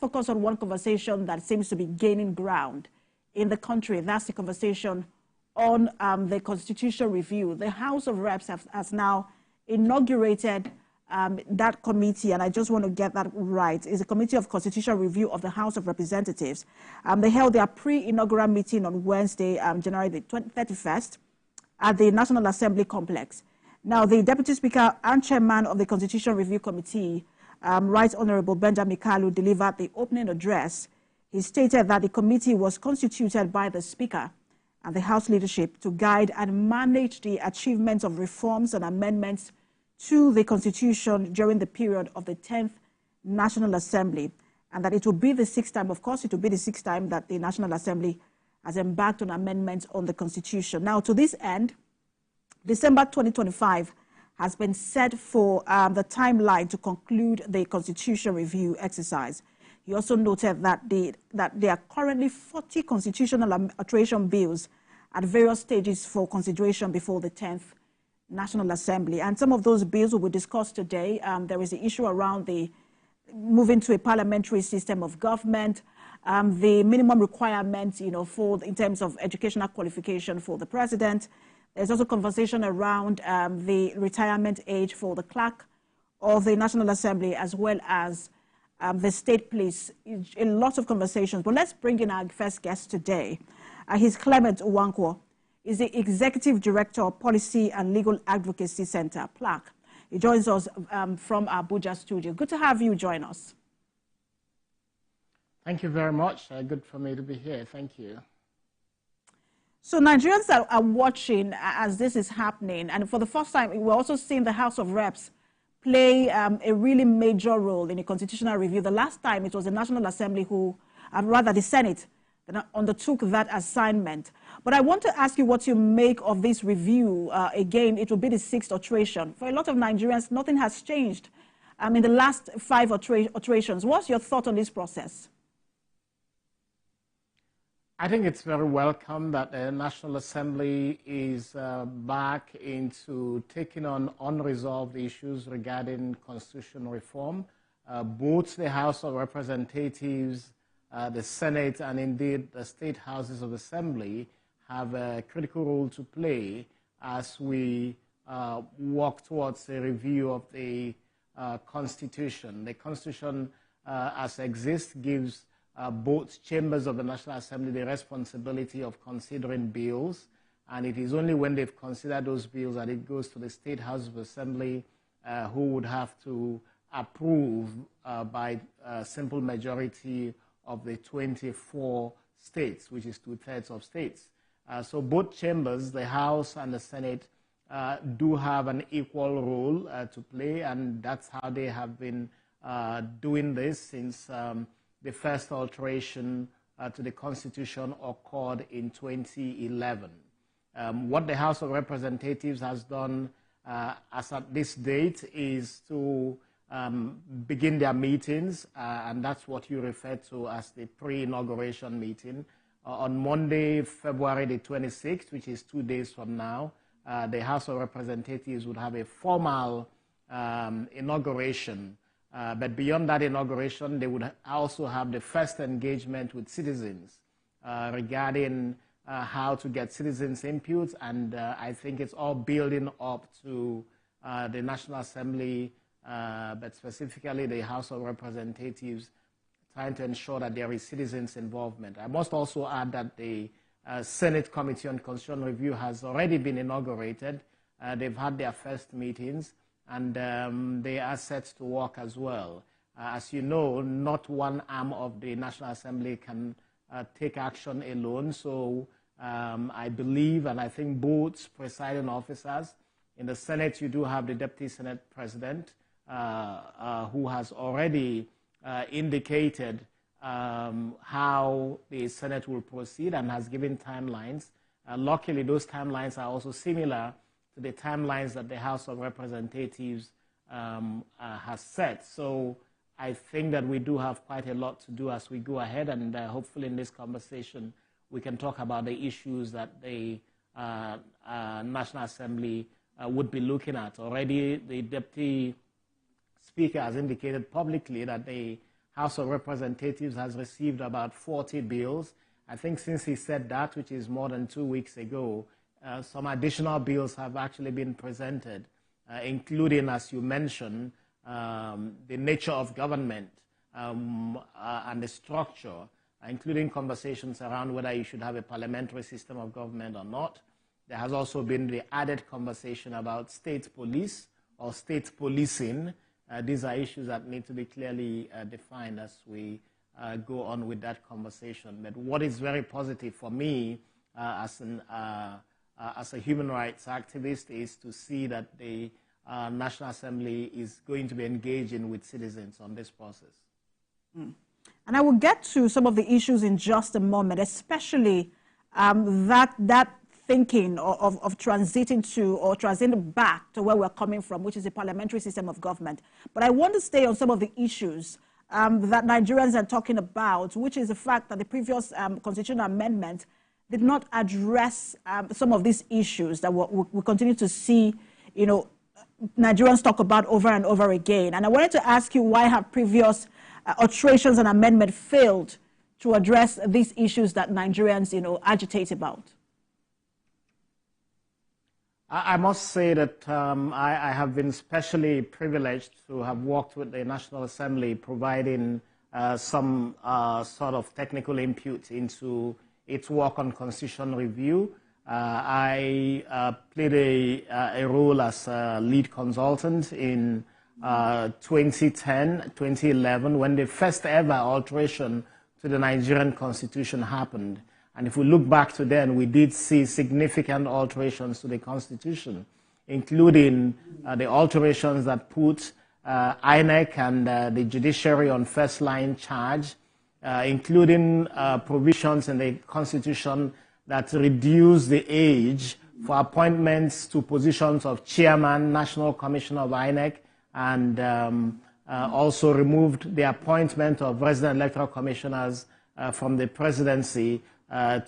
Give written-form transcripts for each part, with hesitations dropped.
focus on one conversation that seems to be gaining ground in the country. That's the conversation on the constitutional review. The House of Reps has now inaugurated that committee, and I just want to get that right. It's a Committee of Constitutional Review of the House of Representatives. They held their pre-inaugural meeting on Wednesday, January the 31st, at the National Assembly complex. Now, the Deputy Speaker and Chairman of the Constitutional Review Committee, Right Honorable Benjamin Kalu, delivered the opening address. He stated that the committee was constituted by the Speaker and the House leadership to guide and manage the achievements of reforms and amendments to the Constitution during the period of the 10th National Assembly, and that it will be the sixth time, of course, it will be the sixth time that the National Assembly has embarked on amendments on the Constitution. Now, to this end, December 2025 has been set for the timeline to conclude the Constitution review exercise. He also noted that there are currently 40 constitutional alteration bills at various stages for consideration before the 10th National Assembly. And some of those bills will be discussed today. There is the issue around the moving to a parliamentary system of government, the minimum requirements, in terms of educational qualification for the president. There's also conversation around the retirement age for the clerk of the National Assembly, as well as the state police. A lot of conversations. But let's bring in our first guest today. He's Clement Uwankwo. He's the Executive Director of Policy and Legal Advocacy Center, PLAC. He joins us from our Abuja studio. Good to have you join us. Thank you very much. Good for me to be here. Thank you. So Nigerians are watching as this is happening. And for the first time, we're also seeing the House of Reps play a really major role in a constitutional review. The last time it was the National Assembly rather the Senate, that undertook that assignment. But I want to ask you what you make of this review. Again, it will be the sixth alteration. For a lot of Nigerians, nothing has changed in the last 5 alterations. What's your thought on this process? I think it's very welcome that the National Assembly is back into taking on unresolved issues regarding constitutional reform. Both the House of Representatives, the Senate, and indeed the state houses of assembly have a critical role to play as we work towards a review of the Constitution. The Constitution, as exists, gives both chambers of the National Assembly the responsibility of considering bills, and it is only when they've considered those bills that it goes to the state house of assembly, who would have to approve by a simple majority of the 24 states, which is 2/3 of states. So both chambers, the House and the Senate, do have an equal role to play, and that's how they have been doing this since the first alteration to the Constitution occurred in 2011. What the House of Representatives has done as at this date is to begin their meetings, and that's what you refer to as the pre-inauguration meeting. On Monday, February the 26th, which is 2 days from now, the House of Representatives would have a formal inauguration. But beyond that inauguration, they would also have the first engagement with citizens regarding how to get citizens' input, and I think it's all building up to the National Assembly, but specifically the House of Representatives, trying to ensure that there is citizens' involvement. I must also add that the Senate Committee on Constitutional Review has already been inaugurated. They've had their first meetings, and they are set to work as well. As you know, not one arm of the National Assembly can take action alone, so I believe, and I think both presiding officers, in the Senate you do have the Deputy Senate President, who has already indicated how the Senate will proceed and has given timelines. Luckily, those timelines are also similar to the timelines that the House of Representatives has set. So I think that we do have quite a lot to do as we go ahead, and hopefully in this conversation we can talk about the issues that the National Assembly would be looking at. Already the Deputy Speaker has indicated publicly that they House of Representatives has received about 40 bills. I think since he said that, which is more than 2 weeks ago, some additional bills have actually been presented, including, as you mentioned, the nature of government and the structure, including conversations around whether you should have a parliamentary system of government or not. There has also been the added conversation about state police or state policing. These are issues that need to be clearly defined as we go on with that conversation. But what is very positive for me as a human rights activist is to see that the National Assembly is going to be engaging with citizens on this process. And I will get to some of the issues in just a moment, especially that thinking of transiting to or transiting back to where we're coming from, which is a parliamentary system of government. But I want to stay on some of the issues that Nigerians are talking about, which is the fact that the previous constitutional amendment did not address some of these issues that we continue to see, Nigerians talk about over and over again. And I wanted to ask you, why have previous alterations and amendment failed to address these issues that Nigerians, agitate about? I must say that I have been specially privileged to have worked with the National Assembly, providing some sort of technical input into its work on constitutional review. I played a role as a lead consultant in 2010, 2011, when the first ever alteration to the Nigerian Constitution happened. And if we look back to then, we did see significant alterations to the Constitution, including the alterations that put INEC and the judiciary on first-line charge, including provisions in the Constitution that reduce the age for appointments to positions of chairman, National Commissioner of INEC, and also removed the appointment of resident electoral commissioners from the presidency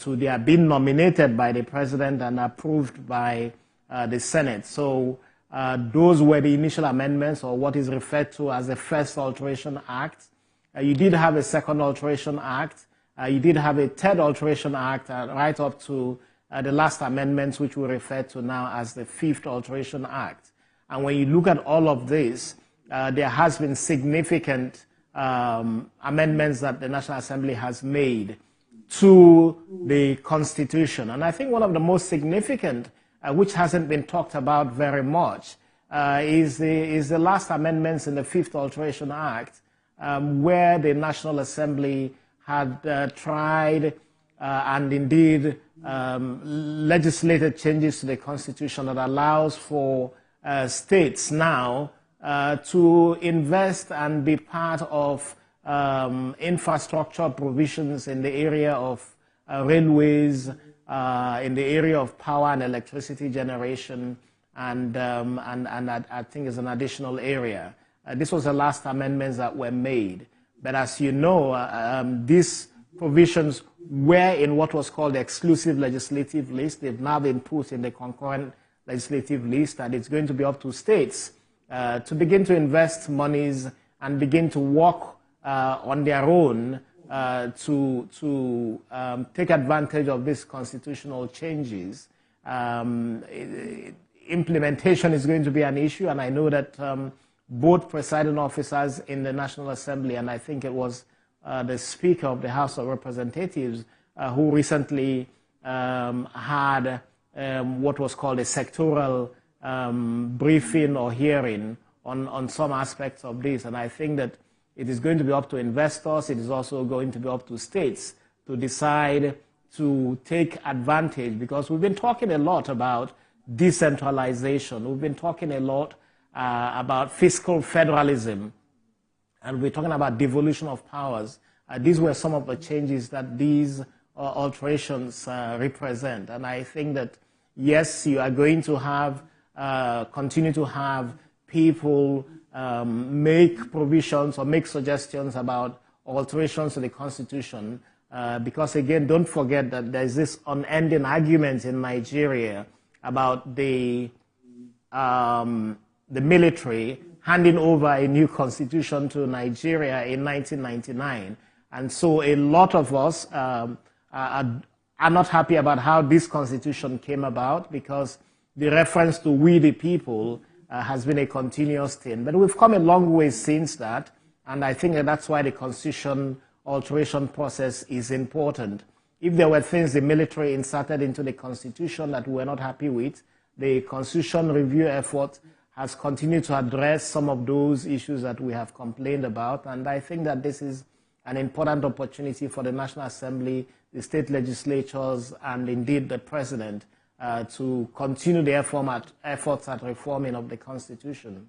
to their being nominated by the president and approved by the Senate. So those were the initial amendments, or what is referred to as the First Alteration Act. You did have a Second Alteration Act. You did have a Third Alteration Act, right up to the last amendments, which we refer to now as the Fifth Alteration Act. And when you look at all of this, there has been significant amendments that the National Assembly has made to the Constitution. And I think one of the most significant, which hasn't been talked about very much, is the last amendments in the Fifth Alteration Act, where the National Assembly had tried and indeed legislated changes to the Constitution that allows for states now to invest and be part of infrastructure provisions in the area of railways, in the area of power and electricity generation, and I think is an additional area. This was the last amendments that were made. But as you know, these provisions were in what was called the exclusive legislative list. They've now been put in the concurrent legislative list, and it's going to be up to states to begin to invest monies and begin to work on their own to take advantage of these constitutional changes. Implementation is going to be an issue, and I know that both presiding officers in the National Assembly, and I think it was the Speaker of the House of Representatives, who recently had what was called a sectoral briefing or hearing on some aspects of this. And I think that it is going to be up to investors, it is also going to be up to states to decide to take advantage, because we've been talking a lot about decentralization, we've been talking a lot about fiscal federalism, and we're talking about devolution of powers. These were some of the changes that these alterations represent. And I think that, yes, you are going to have, continue to have people make provisions or make suggestions about alterations to the Constitution, because, again, don't forget that there's this unending argument in Nigeria about the military handing over a new constitution to Nigeria in 1999. And so a lot of us are not happy about how this constitution came about, because the reference to we the people has been a continuous thing. But we've come a long way since that, and I think that's why the constitution alteration process is important. If there were things the military inserted into the constitution that we were not happy with, the constitution review effort has continued to address some of those issues that we have complained about, and I think that this is an important opportunity for the National Assembly, the state legislatures, and indeed the President to continue the efforts at reforming of the Constitution.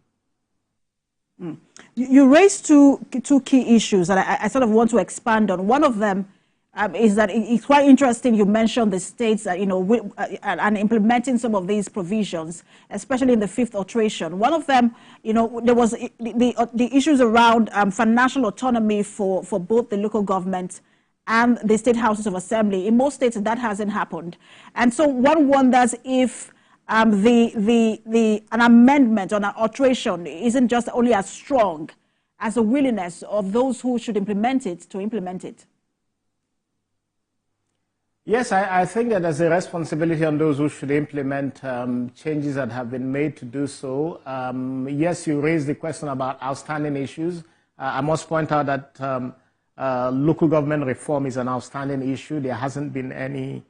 You raised two key issues that I sort of want to expand on. One of them is that it's quite interesting. You mentioned the states that, and implementing some of these provisions, especially in the fifth alteration. One of them, there was the issues around financial autonomy for both the local government and the state houses of assembly. In most states, that hasn't happened. And so one wonders if an amendment or an alteration isn't just only as strong as a willingness of those who should implement it to implement it. Yes, I think that there's a responsibility on those who should implement changes that have been made to do so. Yes, you raised the question about outstanding issues. I must point out that local government reform is an outstanding issue. There hasn't been any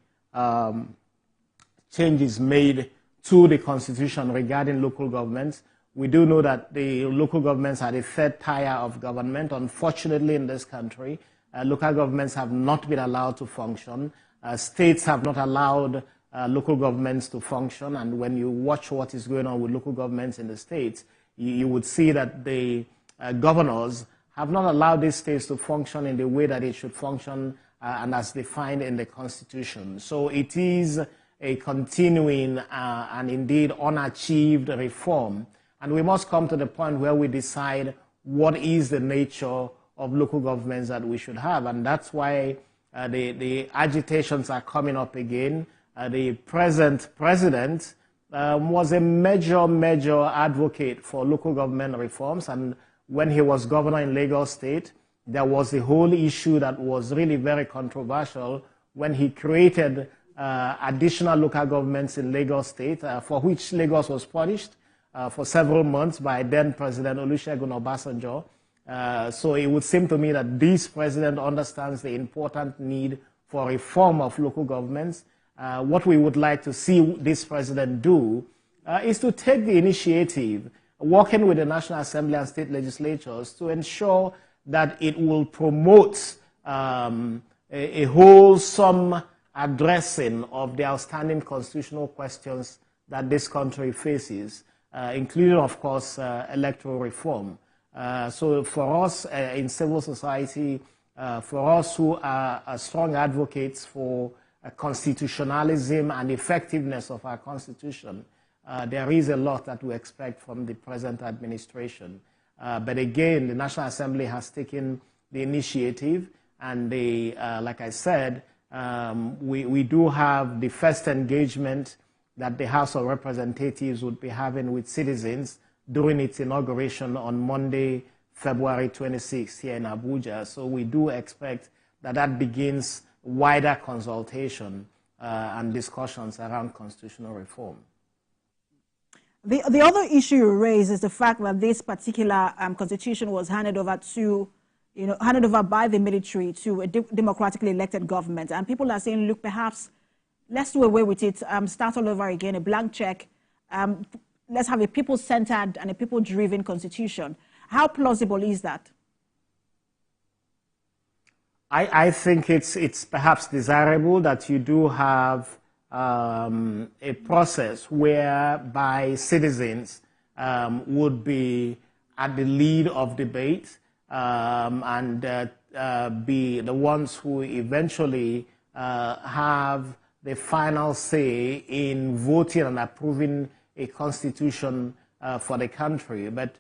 changes made to the Constitution regarding local governments. We do know that the local governments are the third tier of government. Unfortunately, in this country, local governments have not been allowed to function. States have not allowed local governments to function, and when you watch what is going on with local governments in the states, you would see that the governors have not allowed these states to function in the way that it should function and as defined in the Constitution. So it is a continuing and indeed unachieved reform, and we must come to the point where we decide what is the nature of local governments that we should have, and that's why the agitations are coming up again. The present president was a major advocate for local government reforms, and when he was governor in Lagos State, there was a whole issue that was really very controversial when he created additional local governments in Lagos State, for which Lagos was punished for several months by then President Olusegun Obasanjo. So it would seem to me that this president understands the important need for reform of local governments. What we would like to see this president do is to take the initiative, working with the National Assembly and state legislatures, to ensure that it will promote a wholesome addressing of the outstanding constitutional questions that this country faces, including, of course, electoral reform. So for us in civil society, for us who are strong advocates for constitutionalism and effectiveness of our Constitution, there is a lot that we expect from the present administration. But again, the National Assembly has taken the initiative, and like I said, we do have the first engagement that the House of Representatives would be having with citizens during its inauguration on Monday, February 26th here in Abuja. So we do expect that that begins wider consultation and discussions around constitutional reform. The other issue you raise is the fact that this particular constitution was handed over by the military to a democratically elected government. And people are saying, look, perhaps let's do away with it, start all over again, a blank check. Let's have a people-centered and a people-driven constitution. How plausible is that? I think it's perhaps desirable that you do have a process whereby citizens would be at the lead of debate and be the ones who eventually have the final say in voting and approving a constitution for the country. But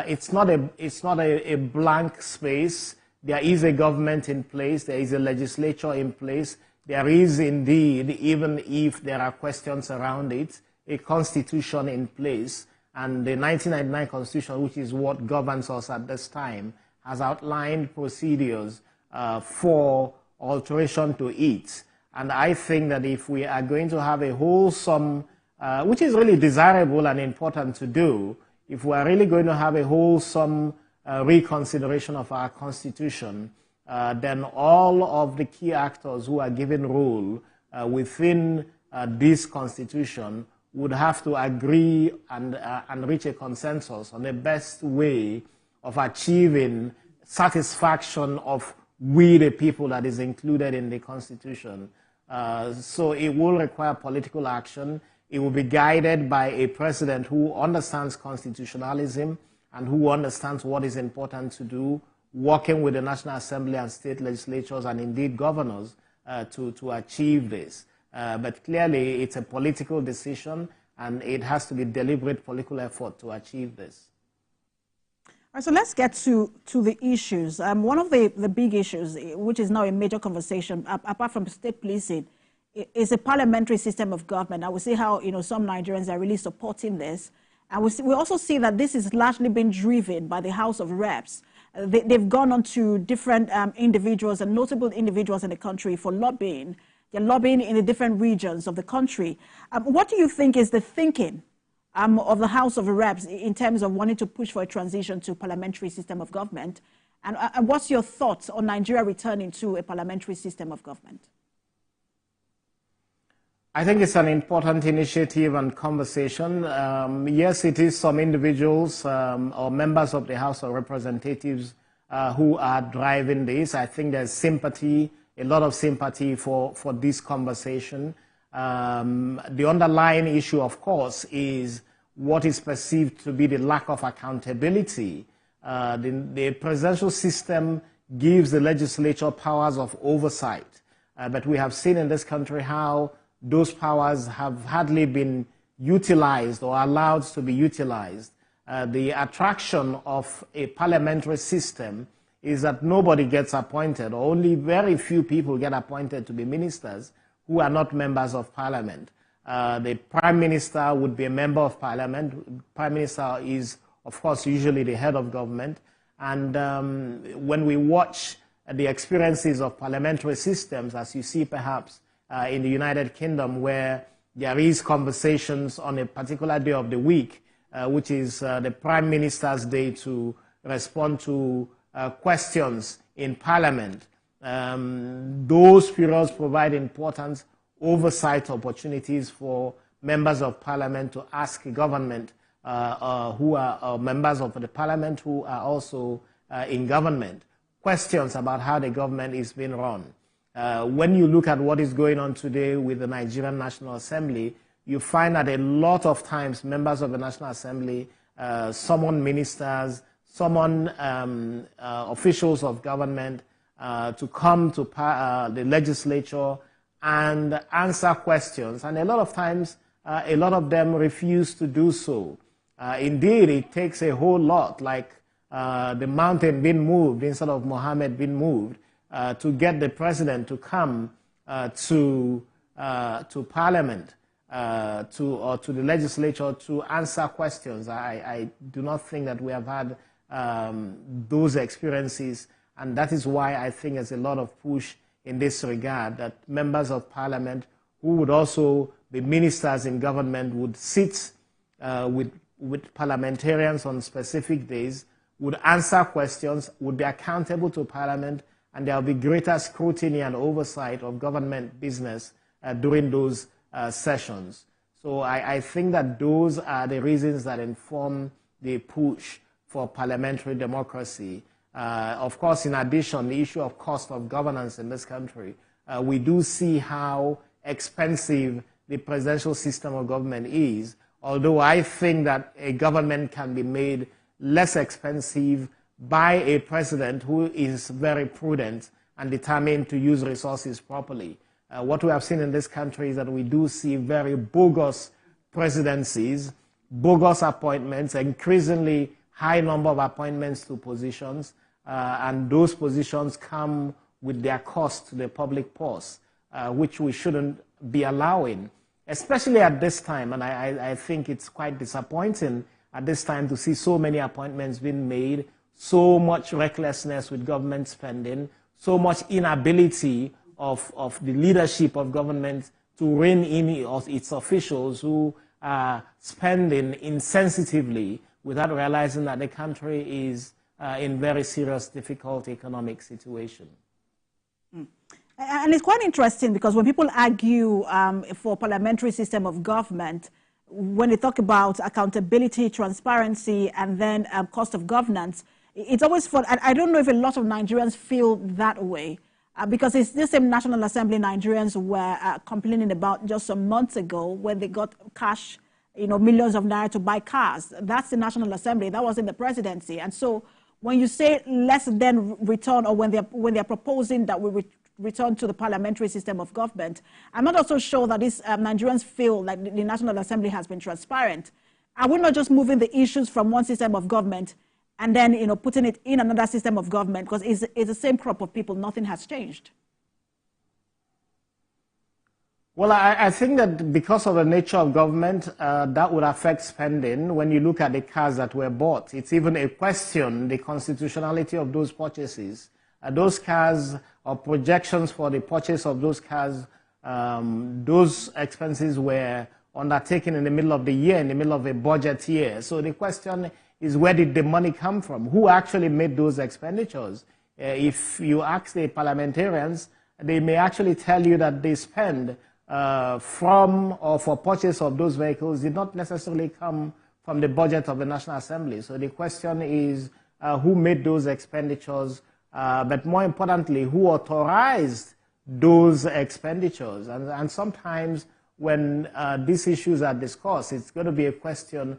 it's not a blank space. There is a government in place. There is a legislature in place. There is indeed, even if there are questions around it, a constitution in place. And the 1999 Constitution, which is what governs us at this time, has outlined procedures for alteration to it. And I think that if we are going to have a wholesome, which is really desirable and important to do, if we are really going to have a wholesome reconsideration of our Constitution, then all of the key actors who are given role within this Constitution would have to agree and reach a consensus on the best way of achieving satisfaction of we the people that is included in the Constitution. So it will require political action. It will be guided by a president who understands constitutionalism and who understands what is important to do, working with the National Assembly and state legislatures and indeed governors to achieve this. But clearly it's a political decision and it has to be deliberate political effort to achieve this. All right, so let's get to the issues. One of the big issues, which is now a major conversation, apart from state policing, is a parliamentary system of government. I will see how some Nigerians are really supporting this. And we also see that this is largely been driven by the House of Reps. They've gone on to different individuals and notable individuals in the country for lobbying. They're lobbying in the different regions of the country. What do you think is the thinking of the House of Reps in terms of wanting to push for a transition to parliamentary system of government? And what's your thoughts on Nigeria returning to a parliamentary system of government? I think it's an important initiative and conversation. Yes, it is some individuals or members of the House of Representatives who are driving this. I think there's sympathy, a lot of sympathy for this conversation. The underlying issue, of course, is what is perceived to be the lack of accountability. The presidential system gives the legislature powers of oversight, but we have seen in this country how those powers have hardly been utilized or allowed to be utilized. The attraction of a parliamentary system is that nobody gets appointed, or only very few people get appointed to be ministers who are not members of parliament. The prime minister would be a member of parliament. Prime minister is, of course, usually the head of government. And when we watch the experiences of parliamentary systems, as you see perhaps in the United Kingdom, where there is conversations on a particular day of the week, which is the Prime Minister's Day, to respond to questions in Parliament. Those periods provide important oversight opportunities for members of Parliament to ask government who are members of the Parliament who are also in government questions about how the government is being run. When you look at what is going on today with the Nigerian National Assembly, you find that a lot of times members of the National Assembly summon ministers, summon officials of government to come to the legislature and answer questions. And a lot of times, a lot of them refuse to do so. Indeed, it takes a whole lot, like the mountain being moved instead of Mohammed being moved, to get the president to come to Parliament, or to the legislature to answer questions. I do not think that we have had those experiences, and that is why I think there's a lot of push in this regard, that members of Parliament who would also be ministers in government would sit with parliamentarians on specific days, would answer questions, would be accountable to Parliament, and there will be greater scrutiny and oversight of government business during those sessions. So I think that those are the reasons that inform the push for parliamentary democracy. Of course, in addition, the issue of cost of governance in this country, we do see how expensive the presidential system of government is, although I think that a government can be made less expensive by a president who is very prudent and determined to use resources properly. What we have seen in this country is that we do see very bogus presidencies, bogus appointments, increasingly high number of appointments to positions, and those positions come with their cost to the public purse, which we shouldn't be allowing, especially at this time. And I think it's quite disappointing at this time to see so many appointments being made, so much recklessness with government spending, so much inability of the leadership of government to rein in its officials who are spending insensitively without realizing that the country is in very serious, difficult economic situation. And it's quite interesting because when people argue for parliamentary system of government, when they talk about accountability, transparency, and then cost of governance, it's always fun. I don't know if a lot of Nigerians feel that way because it's the same National Assembly Nigerians were complaining about just some months ago when they got cash, millions of naira to buy cars. That's the National Assembly. That wasn't the presidency. And so when you say less than return, or when they're proposing that we return to the parliamentary system of government, I'm not also sure that these Nigerians feel like the National Assembly has been transparent. Are we not just moving the issues from one system of government and then putting it in another system of government? Because it's the same crop of people. Nothing has changed. Well, I think that because of the nature of government, that would affect spending. When you look at the cars that were bought, it's even a question, the constitutionality of those purchases. Those cars or projections for the purchase of those cars, those expenses were undertaken in the middle of the year, in the middle of a budget year. So the question is, where did the money come from? Who actually made those expenditures? If you ask the parliamentarians, they may actually tell you that they spend from or for purchase of those vehicles did not necessarily come from the budget of the National Assembly. So the question is, who made those expenditures? But more importantly, who authorized those expenditures? And sometimes when these issues are discussed, it's going to be a question,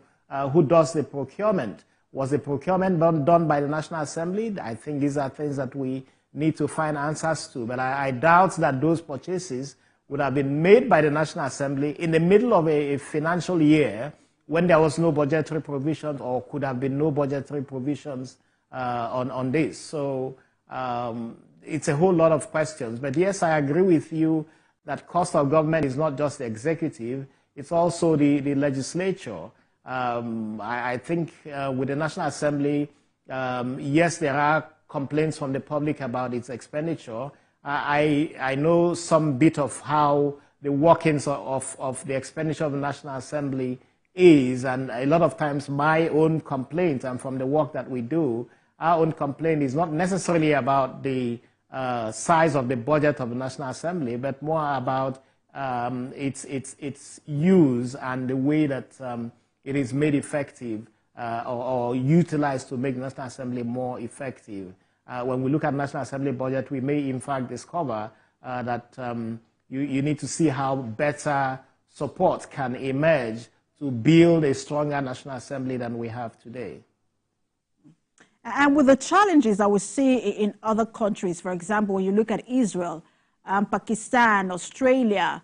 who does the procurement? Was the procurement done by the National Assembly? I think these are things that we need to find answers to. But I doubt that those purchases would have been made by the National Assembly in the middle of a financial year when there was no budgetary provision, or could have been no budgetary provisions on this. So it's a whole lot of questions. But yes, I agree with you that cost of government is not just the executive, it's also the legislature. I think with the National Assembly, yes, there are complaints from the public about its expenditure. I know some bit of how the workings of the expenditure of the National Assembly is, and a lot of times my own complaint, and from the work that we do, our own complaint is not necessarily about the size of the budget of the National Assembly, but more about its use and the way that it is made effective or utilized to make the National Assembly more effective. When we look at National Assembly budget, we may in fact discover that you need to see how better support can emerge to build a stronger National Assembly than we have today. And with the challenges that we see in other countries, for example, when you look at Israel, Pakistan, Australia,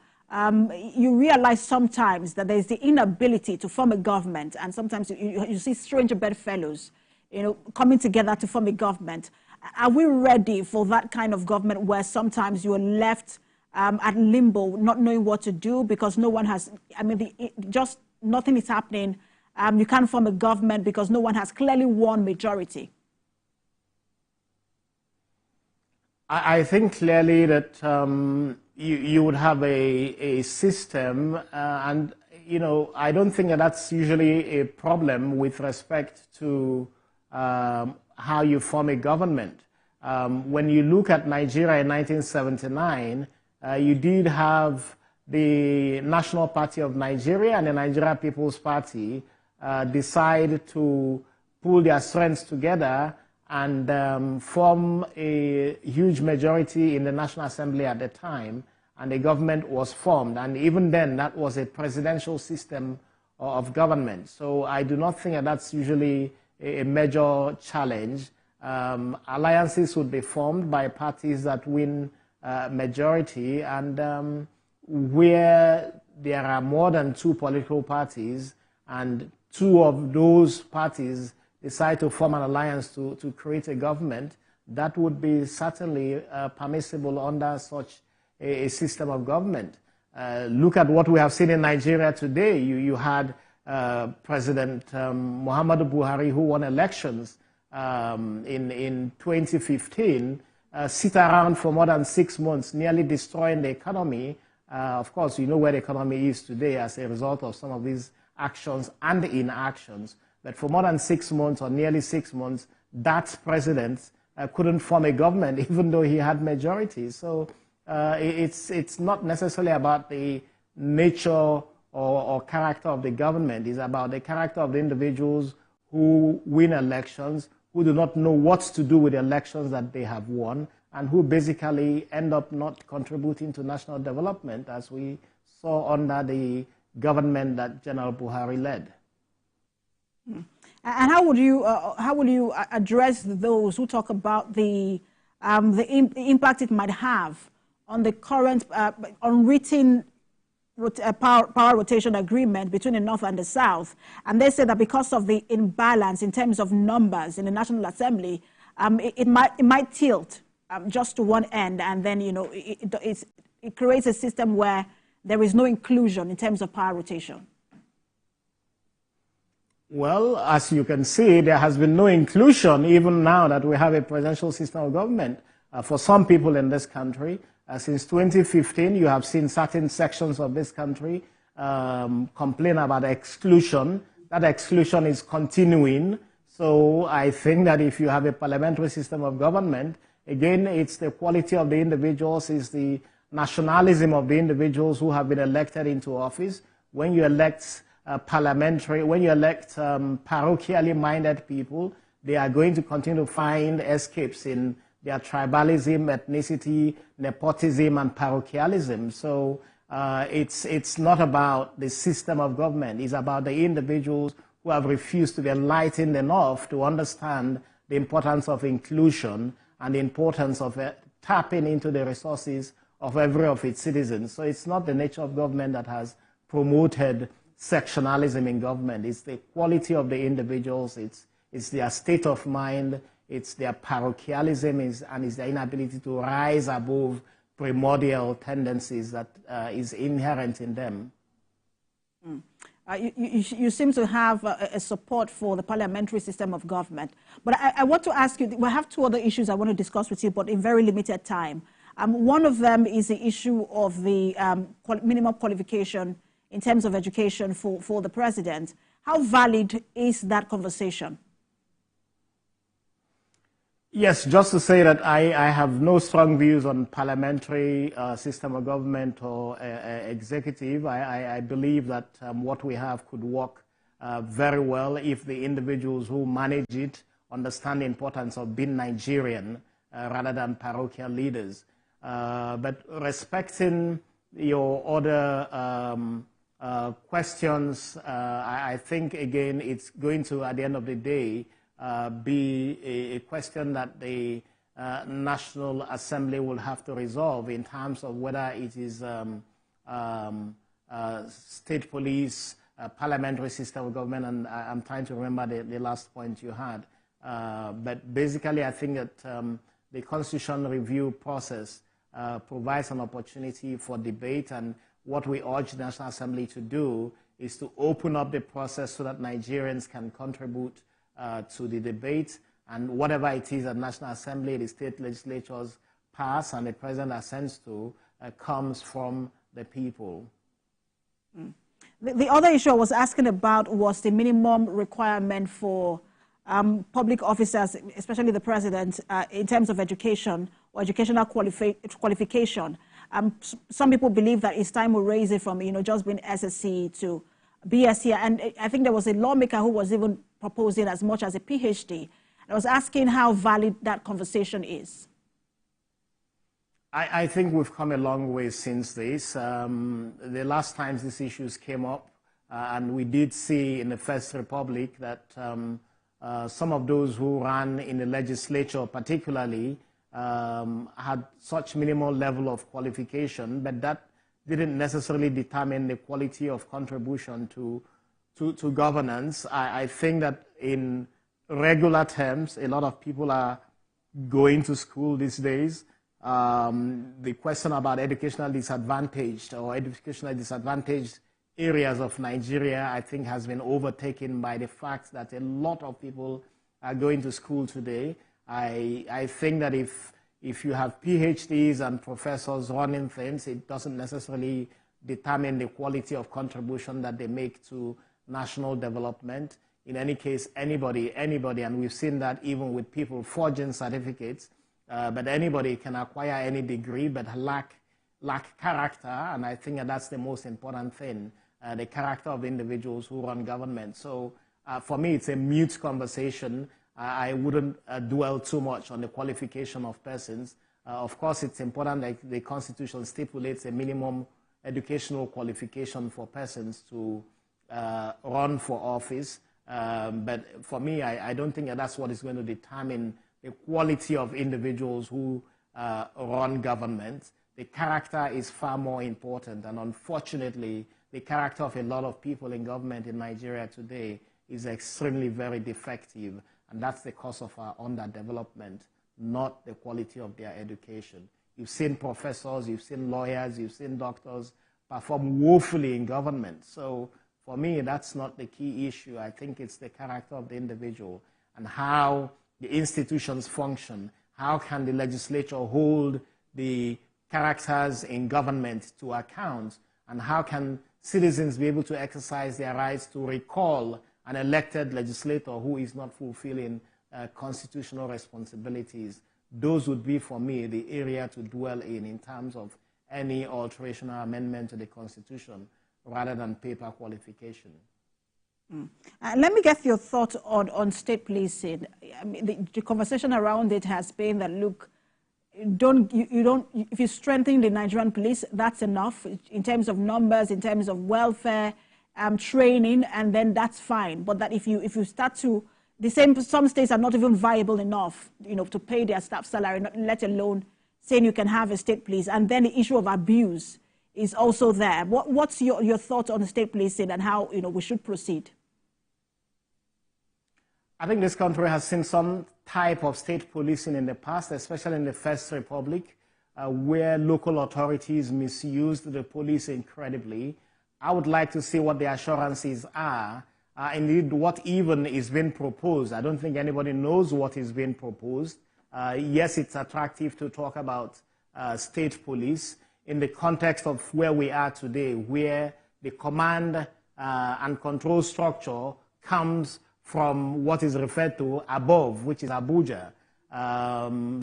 you realize sometimes that there's the inability to form a government, and sometimes you see strange bedfellows, coming together to form a government. Are we ready for that kind of government where sometimes you are left at limbo, not knowing what to do because no one has, just nothing is happening. You can't form a government because no one has clearly won majority. I think clearly that you would have a system, and I don't think that that's usually a problem with respect to how you form a government. When you look at Nigeria in 1979, you did have the National Party of Nigeria and the Nigeria People's Party decide to pull their strengths together and form a huge majority in the National Assembly at the time, and the government was formed. And even then, that was a presidential system of government. So I do not think that that's usually a major challenge. Alliances would be formed by parties that win majority, and where there are more than two political parties and two of those parties decide to form an alliance to create a government, that would be certainly permissible under such a system of government. Look at what we have seen in Nigeria today. You had President Muhammadu Buhari, who won elections in 2015, sit around for more than 6 months, nearly destroying the economy. Of course, you know where the economy is today as a result of some of these actions and inactions. But for more than 6 months, or nearly 6 months, that president couldn't form a government, even though he had majority. So it's not necessarily about the nature or character of the government. It's about the character of the individuals who win elections, who do not know what to do with the elections that they have won, and who basically end up not contributing to national development, as we saw under the government that General Buhari led. And how would you address those who talk about the impact it might have on the current unwritten power rotation agreement between the North and the South? And they say that because of the imbalance in terms of numbers in the National Assembly, it might tilt just to one end, and then it creates a system where there is no inclusion in terms of power rotation. Well, as you can see, there has been no inclusion even now that we have a presidential system of government. For some people in this country, since 2015, you have seen certain sections of this country complain about exclusion. That exclusion is continuing. So I think that if you have a parliamentary system of government, again, it's the quality of the individuals, it's the nationalism of the individuals who have been elected into office. When you elect parochially minded people, they are going to continue to find escapes in their tribalism, ethnicity, nepotism, and parochialism. So it's not about the system of government. It's about the individuals who have refused to be enlightened enough to understand the importance of inclusion and the importance of tapping into the resources of every of its citizens. So it's not the nature of government that has promoted sectionalism in government. It's the quality of the individuals, it's their state of mind, it's their parochialism, and it's their inability to rise above primordial tendencies that is inherent in them. You seem to have a support for the parliamentary system of government. But I want to ask you, we have two other issues I want to discuss with you, but in very limited time. One of them is the issue of the minimum qualification in terms of education for the president. How valid is that conversation? Yes, just to say that I have no strong views on parliamentary system of government or executive. I believe that what we have could work very well if the individuals who manage it understand the importance of being Nigerian rather than parochial leaders. But respecting your other questions, I think, again, it's going to, at the end of the day, be a question that the National Assembly will have to resolve in terms of whether it is state police, parliamentary system of government, and I'm trying to remember the last point you had. But basically, I think that the constitutional review process provides an opportunity for debate, and what we urge the National Assembly to do is to open up the process so that Nigerians can contribute to the debate, and whatever it is that National Assembly, the state legislatures pass and the president assents to comes from the people. The other issue I was asking about was the minimum requirement for public officers, especially the president, in terms of education or educational qualification. Some people believe that it's time to raise it from just being SSC to BSc, and I think there was a lawmaker who was even proposing as much as a PhD. I was asking how valid that conversation is. I think we've come a long way since this. The last times these issues came up, and we did see in the First Republic that some of those who ran in the legislature particularly had such minimal level of qualification, but that didn't necessarily determine the quality of contribution to governance. I think that in regular terms, a lot of people are going to school these days. The question about educational disadvantaged or educational disadvantaged areas of Nigeria, I think, has been overtaken by the fact that a lot of people are going to school today. I think that if you have PhDs and professors running things, it doesn't necessarily determine the quality of contribution that they make to national development. In any case, anybody, and we've seen that even with people forging certificates, but anybody can acquire any degree but lack character, and I think that's the most important thing, the character of individuals who run government. So for me, it's a mute conversation. I wouldn't dwell too much on the qualification of persons. Of course, it's important that the Constitution stipulates a minimum educational qualification for persons to run for office. But for me, I don't think that's what is going to determine the quality of individuals who run government. The character is far more important, and unfortunately, the character of a lot of people in government in Nigeria today is extremely very defective, and that's the cause of our underdevelopment, not the quality of their education. You've seen professors, you've seen lawyers, you've seen doctors perform woefully in government. So for me, that's not the key issue. I think it's the character of the individual and how the institutions function. How can the legislature hold the characters in government to account, and how can citizens be able to exercise their rights to recall an elected legislator who is not fulfilling constitutional responsibilities? Those would be, for me, the area to dwell in terms of any alteration or amendment to the Constitution, rather than paper qualification. Let me get your thought on state policing. I mean, the conversation around it has been that, look, if you strengthen the Nigerian police, that's enough in terms of numbers, in terms of welfare, training, and then that's fine. But that if you start to, some states are not even viable enough, to pay their staff salary, let alone saying you can have a state police. And then the issue of abuse is also there. What's your thoughts on the state policing and how we should proceed? I think this country has seen some type of state policing in the past, especially in the First Republic, where local authorities misused the police incredibly. I would like to see what the assurances are, indeed what even is being proposed. I don't think anybody knows what is being proposed. Yes, it's attractive to talk about state police in the context of where we are today, where the command and control structure comes from what is referred to above, which is Abuja.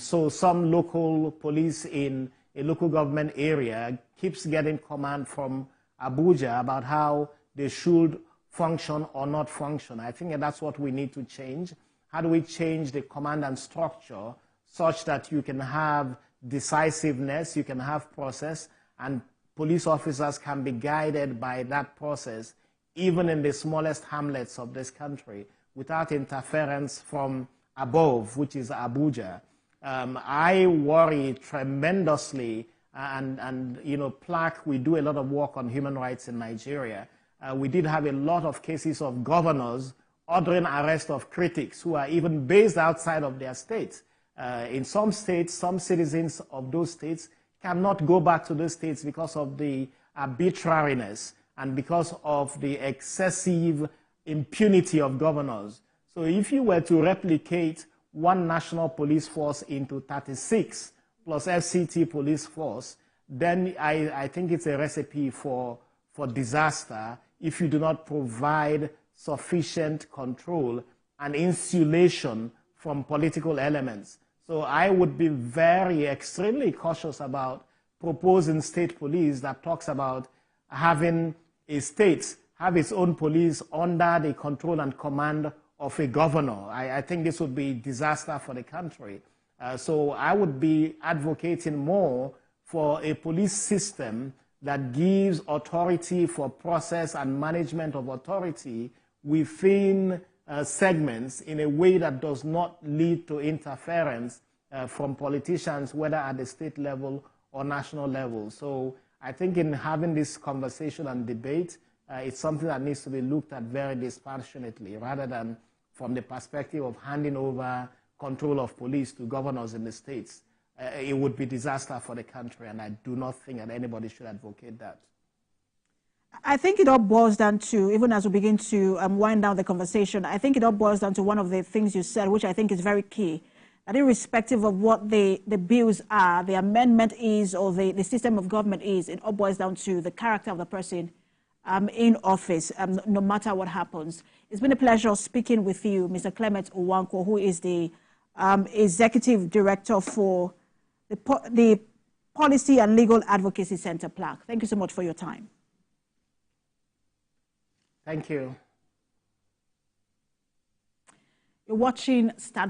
So some local police in a local government area keeps getting command from Abuja about how they should function or not function. I think that's what we need to change. How do we change the command and structure such that you can have decisiveness, you can have process, and police officers can be guided by that process, even in the smallest hamlets of this country, without interference from above, which is Abuja. I worry tremendously, and PLAC, we do a lot of work on human rights in Nigeria. We did have a lot of cases of governors ordering arrest of critics who are even based outside of their states. In some states, some citizens of those states cannot go back to those states because of the arbitrariness and because of the excessive impunity of governors. So if you were to replicate one national police force into 36 plus FCT police force, then I think it's a recipe for disaster if you do not provide sufficient control and insulation from political elements. So I would be extremely cautious about proposing state police that talks about having a state have its own police under the control and command of a governor. I think this would be disaster for the country. So I would be advocating more for a police system that gives authority for process and management of authority within segments in a way that does not lead to interference from politicians, whether at the state level or national level. So I think in having this conversation and debate, it's something that needs to be looked at very dispassionately, rather than from the perspective of handing over control of police to governors in the states. It would be disaster for the country, and I do not think that anybody should advocate that. I think it all boils down to, even as we begin to wind down the conversation, I think it all boils down to one of the things you said, which I think is very key, that irrespective of what the bills are, the amendment is, or the system of government is, it all boils down to the character of the person in office, no matter what happens. It's been a pleasure speaking with you, Mr. Clement Owankwo, who is the Executive Director for the Policy and Legal Advocacy Center, PLAC. Thank you so much for your time. Thank you. You're watching Standpoint.